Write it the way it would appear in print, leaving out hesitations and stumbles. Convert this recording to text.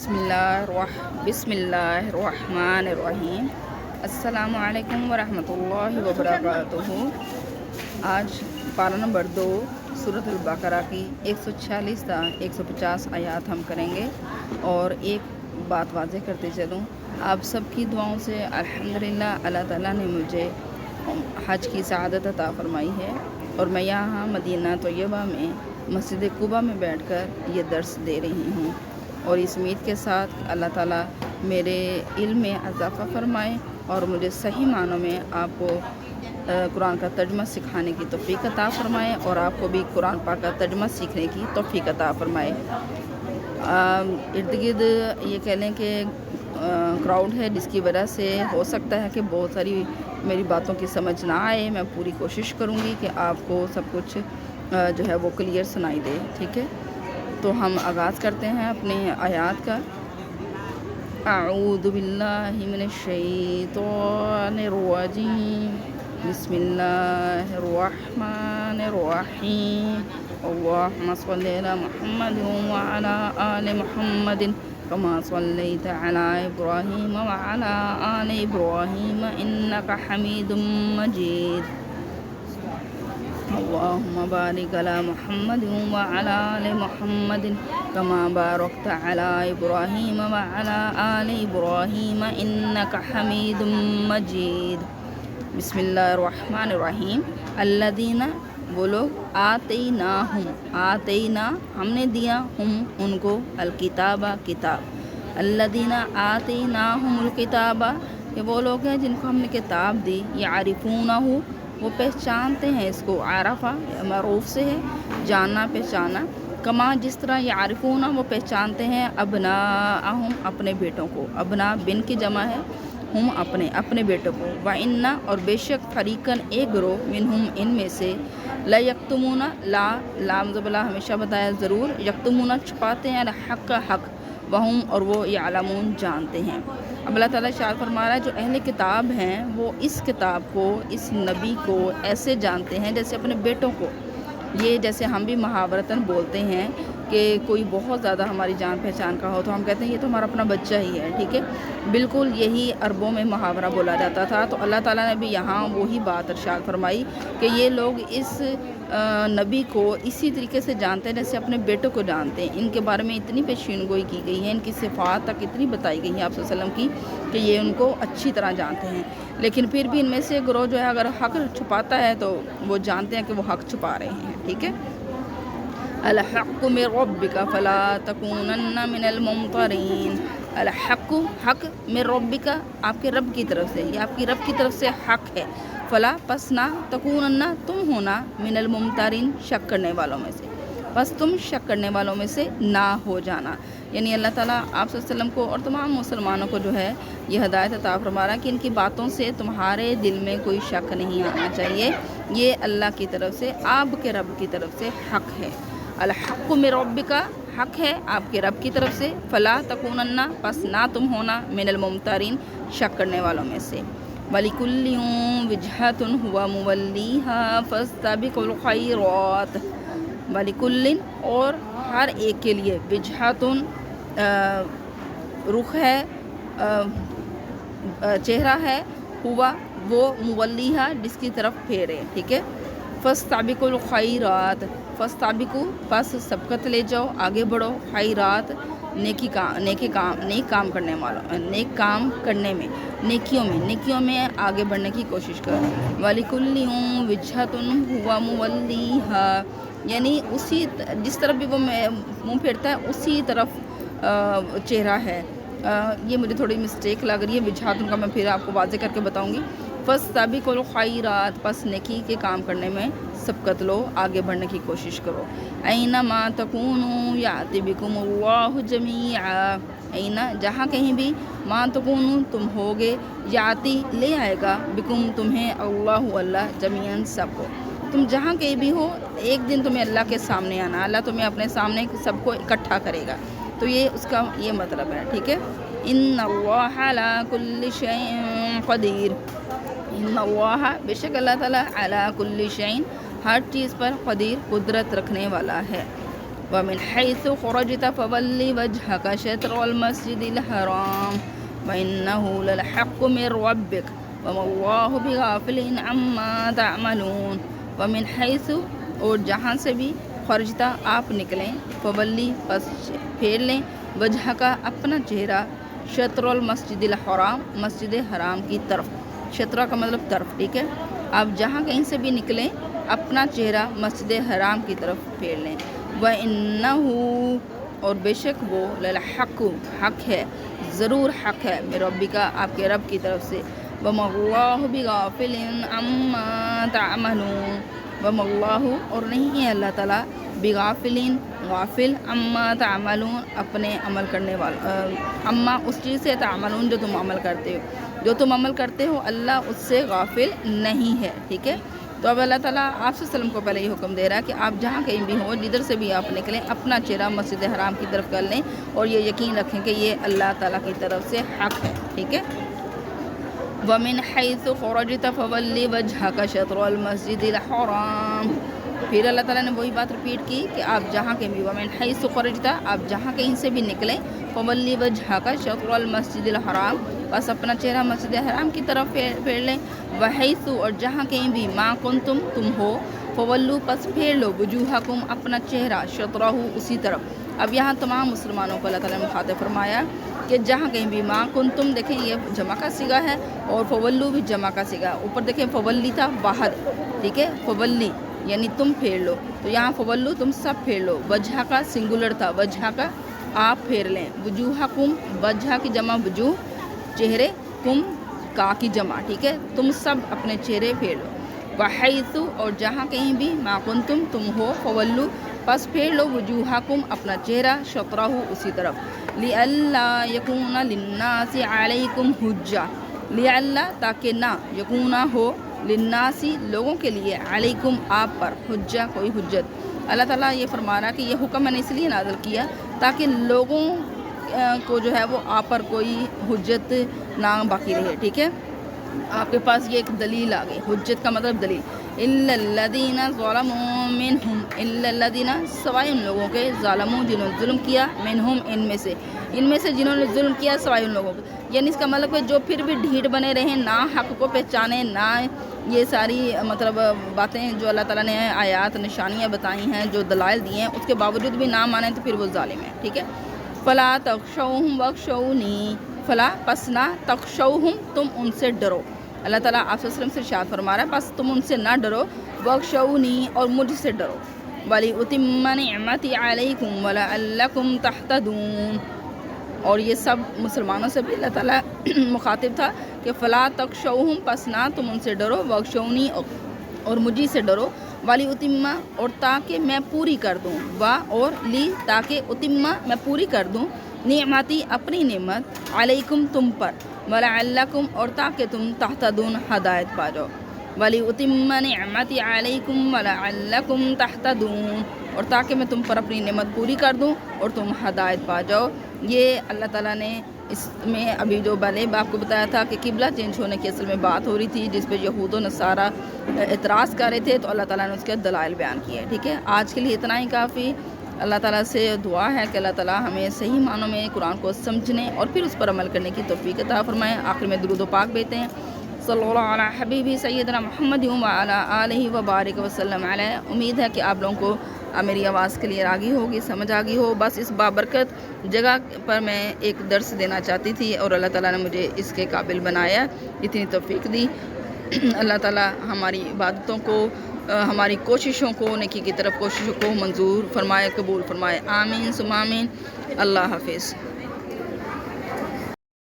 बिस्मिल्लाहिर्रहमानिर्रहीम। अस्सलामु अलैकुम वरहमतुल्लाहि वबरकातुहू। आज पारा नंबर 2 सूरत अल-बकरा की 146 था 150 आयात हम करेंगे। और एक बात वाज़ेह करते चलूँ, आप सबकी दुआओं से अल्हम्दुलिल्लाह अल्लाह ताला ने मुझे हज की सआदत अता फ़रमाई है और मैं यहाँ मदीना तैयबा में मस्जिद कुबा में बैठकर ये दर्स दे रही हूँ। और इस उम्मीद के साथ अल्लाह ताला मेरे इल्म में इजाफ़ा फ़रमाए और मुझे सही मानों में आपको कुरान का तर्जुमा सिखाने की तौफ़ीक अता फ़रमाए और आपको भी कुरान पाक का तर्जुमा सीखने की तौफ़ीक अता फ़रमाए। इर्द गिर्द ये कह लें कि क्राउड है, जिसकी वजह से हो सकता है कि बहुत सारी मेरी बातों की समझ ना आए। मैं पूरी कोशिश करूँगी कि आपको सब कुछ जो है वो क्लियर सुनाई दे। ठीक है, तो हम आगाज़ करते हैं अपने आयात का। अऊज़ु बिल्लाहि मिनश शैतानिर रजीम। बिस्मिल्लाहिर्रहमानिर्रहीम। अल्लाहुम्मा सल्लि अला मुहम्मदिन व अला आलि मुहम्मदिन कमा सल्लैता अला इब्राहीम व अला आलि इब्राहीम इन्नका हमीदुम मजीद। अल्लाहुम्मा बारिक अला मुहम्मदिन व अला आलि मुहम्मदिन कमा बारकता अला इब्राहीम व अला आलि इब्राहीम इन्नका हमीदुम मजीद। बिस्मिल्लाहिर्रहमानिर्रहीम। अल्लज़ीना वो लोग आतैना हमने दिया हम उनको अलकिताबा किताब। अल्लज़ीना आतैनाहुमुल किताबा ये वो लोग हैं जिनको हमने किताब दी। यारिफूनहु वो पहचानते हैं इसको। आरफा मरूफ से है जानना पहचाना। कमा जिस तरह यारिफूना वो पहचानते हैं अबनाअहुम अपने बेटों को। अबना बिन की जमा है, हम अपने बेटों को। व इन्ना और बेशक फरीकन एक ग्रोह मिनहुम इनमें से ला यक्तुमूना लाम ज़बला हमेशा बताया ज़रूर। यक्तुमूना छुपाते हैं हक़ हक़ वहुम और वो यालमून जानते हैं। अब अल्लाह ताला इरशाद फरमा रहा है जो अहले किताब हैं वो इस किताब को इस नबी को ऐसे जानते हैं जैसे अपने बेटों को। ये जैसे हम भी मुहावरतन बोलते हैं कि कोई बहुत ज़्यादा हमारी जान पहचान का हो तो हम कहते हैं ये तो हमारा अपना बच्चा ही है। ठीक है, बिल्कुल यही अरबों में मुहावरा बोला जाता था। तो अल्लाह ताला ने भी यहाँ वही बात इरशाद फरमाई कि ये लोग इस नबी को इसी तरीके से जानते हैं जैसे अपने बेटों को जानते हैं। इनके बारे में इतनी पेशीनगोई की गई है, इनकी सिफ़ात तक इतनी बताई गई है आप सल्लल्लाहु अलैहि वसल्लम की कि ये उनको अच्छी तरह जानते हैं। लेकिन फिर भी इनमें से गिरोह जो है अगर हक़ छुपाता है तो वो जानते हैं कि वो हक़ छुपा रहे हैं। ठीक है, अल हक़्क़ु मिन रब्बिका फला तकूनन्ना मिनल मुमतरीन। अल हक़्क़ु हक़ मिन रब्बिका आपके रब की तरफ से, ये आपकी रब की तरफ से हक़ है। फला पस ना तकूनन्ना तुम होना मिनल मुमतरीन शक करने वालों में से, बस तुम शक करने वालों में से ना हो जाना। यानी अल्लाह ताला आप सल्लल्लाहु अलैहि वसल्लम को और तमाम मुसलमानों को जो है ये हदायत अता फरमा रहा है कि इनकी बातों से तुम्हारे दिल में कोई शक नहीं आना चाहिए। ये अल्लाह की तरफ से आपके रब की तरफ से हक़ है। अल हक़्क़ु मिन रब्बिका हक़ है आपके रब की तरफ से। फ़ला तकूनन्ना बस ना तुम होना मिनल मुमतरीन शक करने वालों में से। वलिकुल्लि विजहतुन हुवा मुवल्लीहा फस्तबिकुल खैरात। वलिकुल्लिन और हर एक के लिए विजहतुन रुख है, चेहरा है, हुआ वो मुवल्लीहा जिसकी तरफ फेरे। ठीक है, फस्तबिकुल खैरात फस्ताबिकु बस सबकत ले जाओ आगे बढ़ो। खैरात नेक काम करने वालों, नेक काम करने में नेकियों में आगे बढ़ने की कोशिश करो। वलिकुल्लि विजहतुन हुवा मुवल्लीहा यानी उसी जिस तरफ भी वो मुँह फेरता है उसी तरफ चेहरा है। ये मुझे थोड़ी मिस्टेक लग रही है, विजहतुन का मैं फिर आपको वाज़ेह करके बताऊँगी। फस्ताबिकुल खैरात बस नेकी के काम करने में सबकत लो, आगे बढ़ने की कोशिश करो। ऐनमा तकूनु याति बिकुमुल्लाहु जमीआ। ऐना जहाँ कहीं भी मा तकूनु तुम होगे याति ले आएगा बिकुम तुम्हें अल्लाहु अल्लाह जमीअन सबको। तुम जहाँ कहीं भी हो एक दिन तुम्हें अल्लाह के सामने आना, अल्लाह तुम्हें अपने सामने सबको इकट्ठा करेगा। तो ये उसका ये मतलब है। ठीक है, इन्नल्लाहा अला कुल्लि शैइन क़दीर। इन्नल्लाह बेशक अल्लाह ताला अला कुल्लि शैइन हर चीज़ पर क़दीर कुदरत रखने वाला है। ومن حيث خرجت فول وجهك شطر المسجد الحرام وإنه للحق من ربك وما الله بغافل عما تعملون. ومن حيث اور جہاں سے بھی خرجتا آپ نکلیں فولی پس پھیر لیں وجہ کا اپنا چہرہ شطر المسجد الحرام مسجد حرام کی طرف. شطرہ کا مطلب طرف، ٹھیک ہے. آپ جہاں کہیں سے بھی نکلیں اپنا چہرہ مسجد حرام کی طرف پھیر لیں. وَإِنَّهُ اور بے شک وہ للحق حق ہے، ضرور حق ہے، میرے ربی کا آپ کے رب کی طرف سے. وَمَا اللَّهُ بِغَافِلٍ عَمَّا تَعْمَلُونَ. وَمَا اللَّهُ اور نہیں ہے اللہ تعالیٰ بغافل غافل عما تعملون اپنے عمل کرنے والا عما اس چیز سے تعملون جو تم عمل کرتے ہو، جو تم عمل کرتے ہو اللہ اس سے غافل نہیں ہے، ٹھیک ہے. تو اب اللہ تعالیٰ آپ صلی اللہ علیہ وسلم کو پہلے یہ حکم دے رہا ہے کہ آپ جہاں کہیں بھی ہوں جدھر سے بھی آپ نکلیں اپنا چہرہ مسجد حرام کی طرف کر لیں اور یہ یقین رکھیں کہ یہ اللہ تعالیٰ کی طرف سے حق ہے، ٹھیک ہے. وَمِنْ حَيْثُ خَرَجْتَ فَوَلِّ وَجْهَكَ شَطْرَ الْمَسْجِدِ الْحَرَامِ. پھر اللہ تعالیٰ نے وہی بات رپیٹ کی کہ آپ جہاں کہیں بھی وَمِنْ حَيْثُ خَرَجْتَ آپ جہاں کہیں سے بھی نکلیں فَوَلِّ وَجْهَكَ شَطْرَ الْمَسْجِدِ الْحَرَامِ بس اپنا چہرہ مسجد حرام کی طرف پھیر لیں. وَحَيْثُ اور جہاں کہیں بھی مَا كُنْتُمْ تم ہو فَوَلُّوا پس پھیر لو وجوہکم اپنا چہرہ شطرہ اسی طرف. اب یہاں تمام مسلمانوں کو اللہ تعالیٰ نے مخاطب فرمایا کہ جہاں کہیں بھی ماں کنتم دیکھیں یہ جمع کا صیغہ ہے اور فولو بھی جمع کا صیغہ. اوپر دیکھیں فولی تھا واحد، ٹھیک ہے، فولی یعنی تم پھیر لو، تو یہاں فولو تم سب پھیر لو. وجہ کا سنگولر تھا، وجہ کا آپ پھیر لیں. وجوہکم وجہ کی جمع وجوہ، چہرے، کم کا کی جمع، ٹھیک ہے، تم سب اپنے چہرے پھیر لو. وحیث اور جہاں کہیں بھی ما کنتم تم ہو فولو پس پھیر لو وجوہکم اپنا چہرہ شطرہ اسی طرف. لِأَلَّا يَكُونَ لِلنَّاسِ عَلَيْكُمْ حُجَّةٌ لِأَلَّا تاکہ نہ یکونہ ہو للناس لوگوں کے لیے علیکم آپ پر حجہ کوئی حجت. اللہ تعالیٰ یہ فرما رہا کہ یہ حکم میں نے اس لیے نازل کیا تاکہ لوگوں کو جو ہے وہ آپ پر کوئی حجت نہ باقی رہے، ٹھیک ہے. آپ کے پاس یہ ایک دلیل آ گئی، حجت کا مطلب دلیل. اِلَّا الَّذِينَ ظَلَمُوا مِنْهُمْ اِلَّا الَّذِينَ سوائے ان لوگوں کے ظالموں جنہوں نے ظلم کیا منہم ان میں سے جنہوں نے ظلم کیا سوائے ان لوگوں کے. یعنی اس کا مطلب ہے جو پھر بھی ڈھیٹ بنے رہیں، نہ حق کو پہچانے، نہ یہ ساری مطلب باتیں جو اللہ تعالیٰ نے آیات نشانیاں بتائی ہیں، جو دلائل دیے ہیں، اس کے باوجود بھی نہ مانیں تو پھر وہ ظالم ہیں، ٹھیک ہے. فَلَا تَخْشَوْهُمْ وَاخْشَوْنِي فلا پس نہ تخشوہم تم ان سے ڈرو. اللہ تعالیٰ آپ صلی اللہ علیہ وسلم سے ارشاد فرما رہا ہے پس تم ان سے نہ ڈرو. واخشونی اور مجھ سے ڈرو. وَلِأُتِمَّ نِعْمَتِي عَلَيْكُمْ وَلَعَلَّكُمْ تَهْتَدُونَ اور یہ سب مسلمانوں سے بھی اللہ تعالیٰ مخاطب تھا کہ فلا تخشوہم پس نہ تم ان سے ڈرو. واخشونی اور مجھے سے ڈرو. وَلِأُتِمَّ اور تاکہ میں پوری کر دوں. اور لی تاکہ اتمہ میں پوری کر دوں نعمتی اپنی نعمت علیکم تم پر. وَلَعَلَّكُمْ اور تاکہ تم تہتدون ہدایت پا جاؤ. وَلِأُتِمَّ نِعْمَتِي عَلَيْكُمْ وَلَعَلَّكُمْ تَهْتَدُونَ اور تاکہ میں تم پر اپنی نعمت پوری کر دوں اور تم ہدایت پا جاؤ. یہ اللہ تعالیٰ نے اس میں ابھی جو پہلے آپ کو بتایا تھا کہ قبلہ چینج ہونے کی اصل میں بات ہو رہی تھی جس پہ یہود و نصارہ اعتراض کر رہے تھے، تو اللہ تعالیٰ نے اس کے دلائل بیان کیے. ٹھیک ہے، آج کے لیے اتنا ہی کافی. اللہ تعالیٰ سے دعا ہے کہ اللہ تعالیٰ ہمیں صحیح معنوں میں قرآن کو سمجھنے اور پھر اس پر عمل کرنے کی توفیق عطا فرمائے. آخر میں درود و پاک بیتے ہیں صلی اللہ علی حبیبی سیدنا محمد وعلی آلہ وبارک وسلم علیہ. امید ہے کہ آپ لوگوں کو میری آواز کلیئر آ گئی ہوگی، سمجھ آ گئی ہو. بس اس بابرکت جگہ پر میں ایک درس دینا چاہتی تھی اور اللہ تعالیٰ نے مجھے اس کے قابل بنایا، اتنی توفیق دی. اللہ تعالیٰ ہماری عبادتوں کو، ہماری کوششوں کو، نیکی کی طرف کوششوں کو منظور فرمائے، قبول فرمائے. آمین ثم آمین. اللہ حافظ.